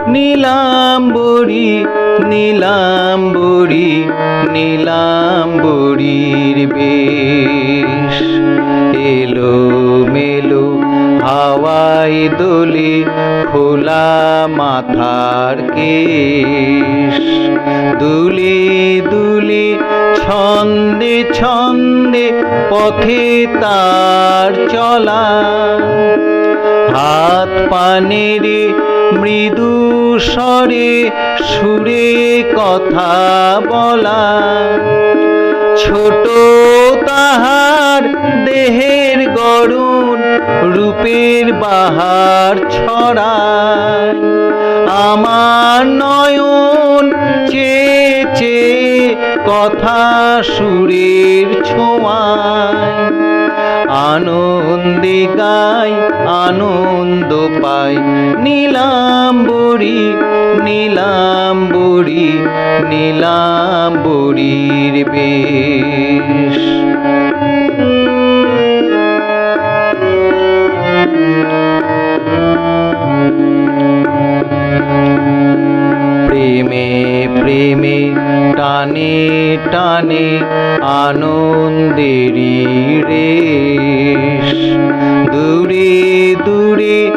নীলাম্বরী নীলাম্বরী নীলাম্বরীর বেশ। এলো মেলো হাওয়ায় দোলে খোলা মাথার কেশ। দুলে দুলে ছন্দে ছন্দে পথে তার চলা। হাত পানেরে মৃদু স্বরে সুরে কথা বলা। ছোট তাহার দেহের গড়ন রূপের বাহার ছড়ায়। আমার নয়ন চেয়ে চেয়ে কথা সুরের ছোঁয়ায়। আনন্দে গায় আনন্দ পায় নীলাম্বরী নীলাম্বরী নীলাম্বরীর বেশ। প্রেমে প্রেমে টানে টানে আনন্দেরই রেশ। দূরে দূরে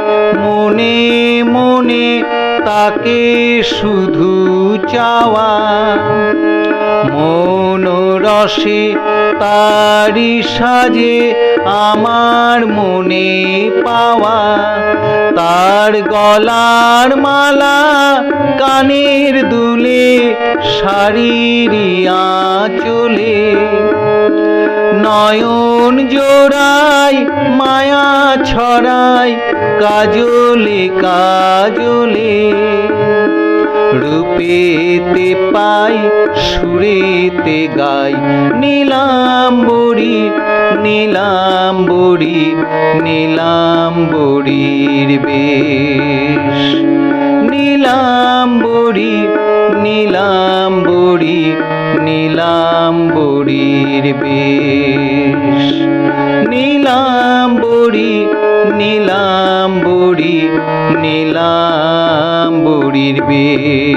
মনে মনে তাকে শুধু চাওয়া। মনোরসে তারি সাজে আমার মনে পাওয়া। তার গলার মালা কানের দুলে শাড়ির আঁচলে। নয়ন জোড়ায় মায়া ছড়ায় কাজলে কাজলে। রূপেতে পাই সুরেতে গাই নীলাম্বরী নীলাম্বরী নীলাম্বরীর বেশ। নীলাম্বরী নীলাম্বরী নীলাম্বরীর বেশ। নীলাম্বরী নীলাম্বরী নীলাম্বরীর বেশ।